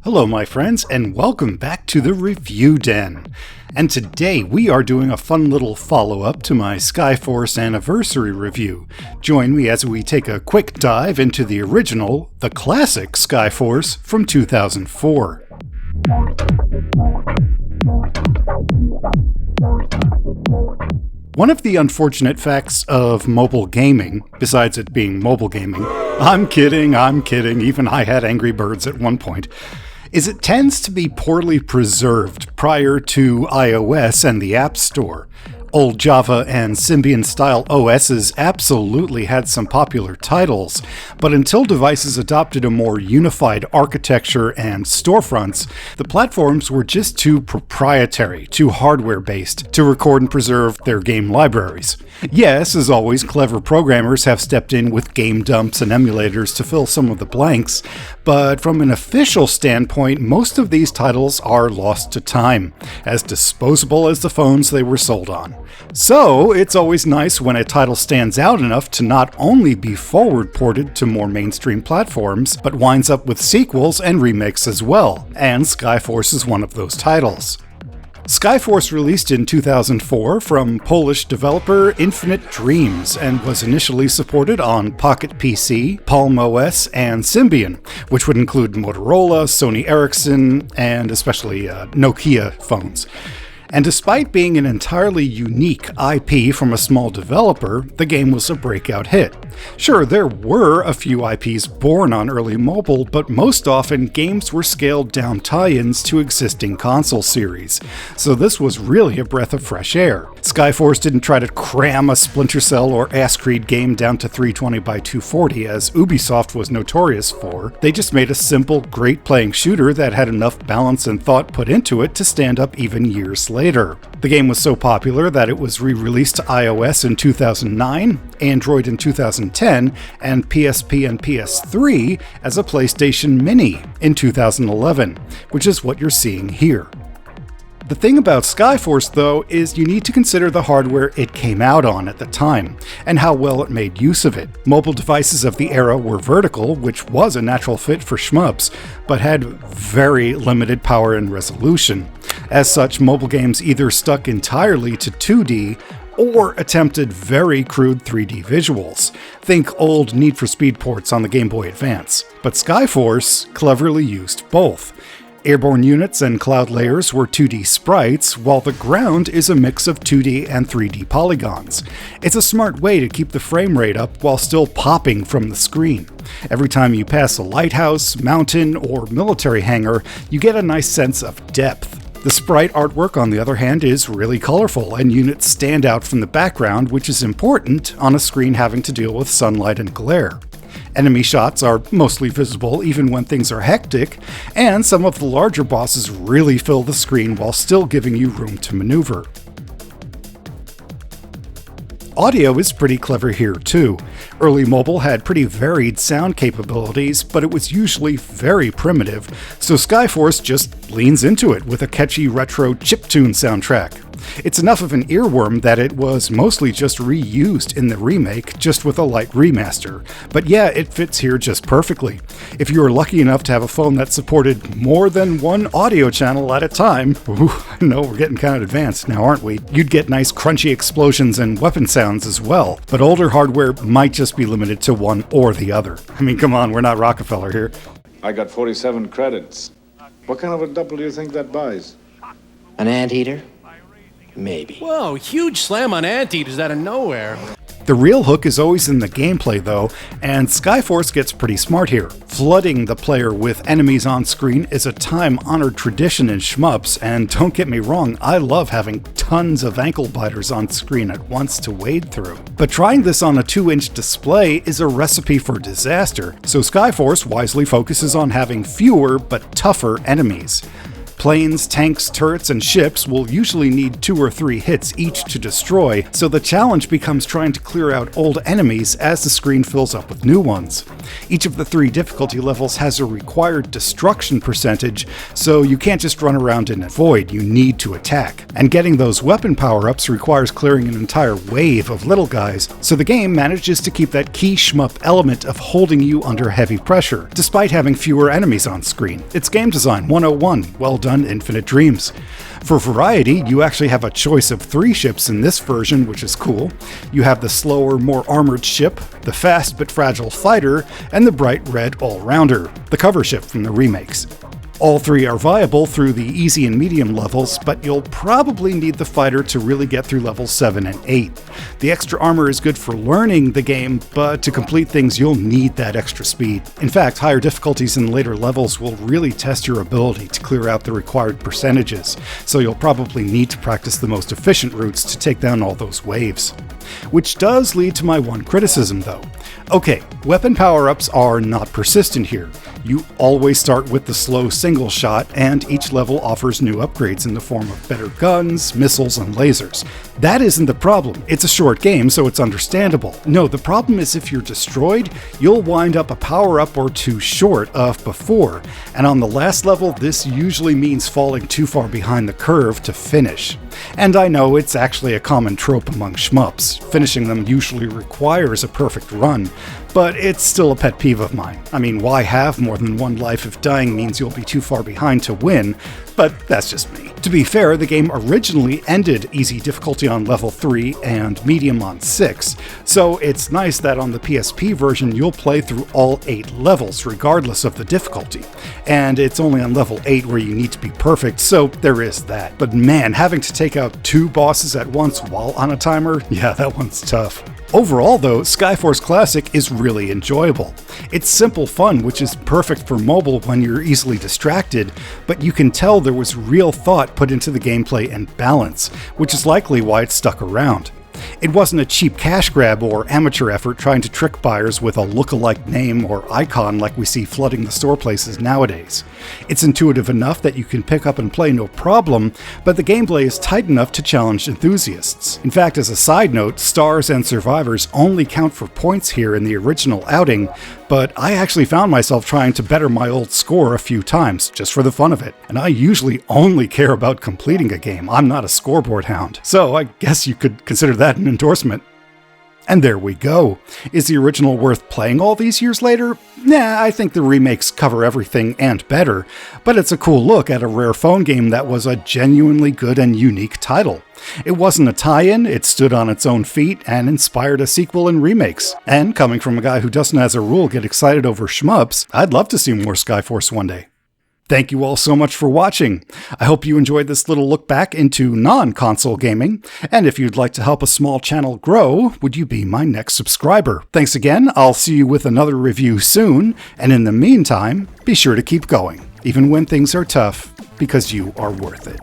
Hello my friends, and welcome back to the Review Den. And today we are doing a fun little follow-up to my Skyforce Anniversary review. Join me as we take a quick dive into the original, the classic Skyforce from 2004. One of the unfortunate facts of mobile gaming, besides it being mobile gaming, I'm kidding, even I had Angry Birds at one point, is it tends to be poorly preserved prior to iOS and the App Store. Old Java and Symbian-style OSs absolutely had some popular titles, but until devices adopted a more unified architecture and storefronts, the platforms were just too proprietary, too hardware-based, to record and preserve their game libraries. Yes, as always, clever programmers have stepped in with game dumps and emulators to fill some of the blanks, but from an official standpoint, most of these titles are lost to time, as disposable as the phones they were sold on. So, it's always nice when a title stands out enough to not only be forward-ported to more mainstream platforms, but winds up with sequels and remakes as well, and Skyforce is one of those titles. Skyforce released in 2004 from Polish developer Infinite Dreams and was initially supported on Pocket PC, Palm OS, and Symbian, which would include Motorola, Sony Ericsson, and especially Nokia phones. And despite being an entirely unique IP from a small developer, the game was a breakout hit. Sure, there were a few IPs born on early mobile, but most often games were scaled down tie-ins to existing console series. So this was really a breath of fresh air. Skyforce didn't try to cram a Splinter Cell or Ass Creed game down to 320 by 240 as Ubisoft was notorious for. They just made a simple, great playing shooter that had enough balance and thought put into it to stand up even years later. The game was so popular that it was re-released to iOS in 2009, Android in 2010, and PSP and PS3 as a PlayStation Mini in 2011, which is what you're seeing here. The thing about Skyforce, though, is you need to consider the hardware it came out on at the time, and how well it made use of it. Mobile devices of the era were vertical, which was a natural fit for shmups, but had very limited power and resolution. As such, mobile games either stuck entirely to 2D, or attempted very crude 3D visuals. Think old Need for Speed ports on the Game Boy Advance. But Skyforce cleverly used both. Airborne units and cloud layers were 2D sprites, while the ground is a mix of 2D and 3D polygons. It's a smart way to keep the frame rate up while still popping from the screen. Every time you pass a lighthouse, mountain, or military hangar, you get a nice sense of depth. The sprite artwork, on the other hand, is really colorful, and units stand out from the background, which is important on a screen having to deal with sunlight and glare. Enemy shots are mostly visible even when things are hectic, and some of the larger bosses really fill the screen while still giving you room to maneuver. Audio is pretty clever here too. Early mobile had pretty varied sound capabilities, but it was usually very primitive, so Skyforce just leans into it with a catchy retro chiptune soundtrack. It's enough of an earworm that it was mostly just reused in the remake, just with a light remaster. But yeah, it fits here just perfectly. If you were lucky enough to have a phone that supported more than one audio channel at a time, I know we're getting kind of advanced now, aren't we? You'd get nice crunchy explosions and weapon sounds as well. But older hardware might just be limited to one or the other. I mean, come on, we're not Rockefeller here. I got 47 credits. What kind of a double do you think that buys? An anteater? Maybe. Whoa, huge slam on anteaters out of nowhere. The real hook is always in the gameplay though, and Skyforce gets pretty smart here. Flooding the player with enemies on screen is a time-honored tradition in shmups, and don't get me wrong, I love having tons of ankle biters on screen at once to wade through. But trying this on a 2-inch display is a recipe for disaster, so Skyforce wisely focuses on having fewer but tougher enemies. Planes, tanks, turrets, and ships will usually need 2 or 3 hits each to destroy, so the challenge becomes trying to clear out old enemies as the screen fills up with new ones. Each of the 3 difficulty levels has a required destruction percentage, so you can't just run around and avoid, you need to attack. And getting those weapon power-ups requires clearing an entire wave of little guys, so the game manages to keep that key shmup element of holding you under heavy pressure, despite having fewer enemies on screen. It's game design 101, well done, Infinite Dreams. For variety, you actually have a choice of 3 ships in this version, which is cool. You have the slower, more armored ship, the fast but fragile fighter, and the bright red all-rounder, the cover ship from the remakes. All 3 are viable through the easy and medium levels, but you'll probably need the fighter to really get through levels 7 and 8. The extra armor is good for learning the game, but to complete things you'll need that extra speed. In fact, higher difficulties in later levels will really test your ability to clear out the required percentages, so you'll probably need to practice the most efficient routes to take down all those waves. Which does lead to my one criticism though. Okay, weapon power-ups are not persistent here. You always start with the slow single shot, and each level offers new upgrades in the form of better guns, missiles, and lasers. That isn't the problem. It's a short game, so it's understandable. No, the problem is if you're destroyed, you'll wind up a power-up or 2 short of before, and on the last level, this usually means falling too far behind the curve to finish. And I know it's actually a common trope among shmups. Finishing them usually requires a perfect run, but it's still a pet peeve of mine. I mean, why have more than one life if dying means you'll be too far behind to win? But that's just me. To be fair, the game originally ended easy difficulty on level 3 and medium on 6, so it's nice that on the PSP version you'll play through all 8 levels regardless of the difficulty. And it's only on level 8 where you need to be perfect, so there is that. But man, having to take out 2 bosses at once while on a timer, yeah, that one's tough. Overall though, Skyforce Classic is really enjoyable. It's simple fun, which is perfect for mobile when you're easily distracted, but you can tell there was real thought put into the gameplay and balance, which is likely why it stuck around. It wasn't a cheap cash grab or amateur effort trying to trick buyers with a look-alike name or icon like we see flooding the store places nowadays. It's intuitive enough that you can pick up and play no problem, but the gameplay is tight enough to challenge enthusiasts. In fact, as a side note, stars and survivors only count for points here in the original outing, but I actually found myself trying to better my old score a few times, just for the fun of it. And I usually only care about completing a game. I'm not a scoreboard hound. So I guess you could consider that an endorsement. And there we go. Is the original worth playing all these years later? Nah, I think the remakes cover everything and better, but it's a cool look at a rare phone game that was a genuinely good and unique title. It wasn't a tie-in, it stood on its own feet and inspired a sequel and remakes. And coming from a guy who doesn't as a rule get excited over shmups, I'd love to see more Skyforce one day. Thank you all so much for watching. I hope you enjoyed this little look back into non-console gaming, and if you'd like to help a small channel grow, would you be my next subscriber? Thanks again, I'll see you with another review soon, and in the meantime, be sure to keep going, even when things are tough, because you are worth it.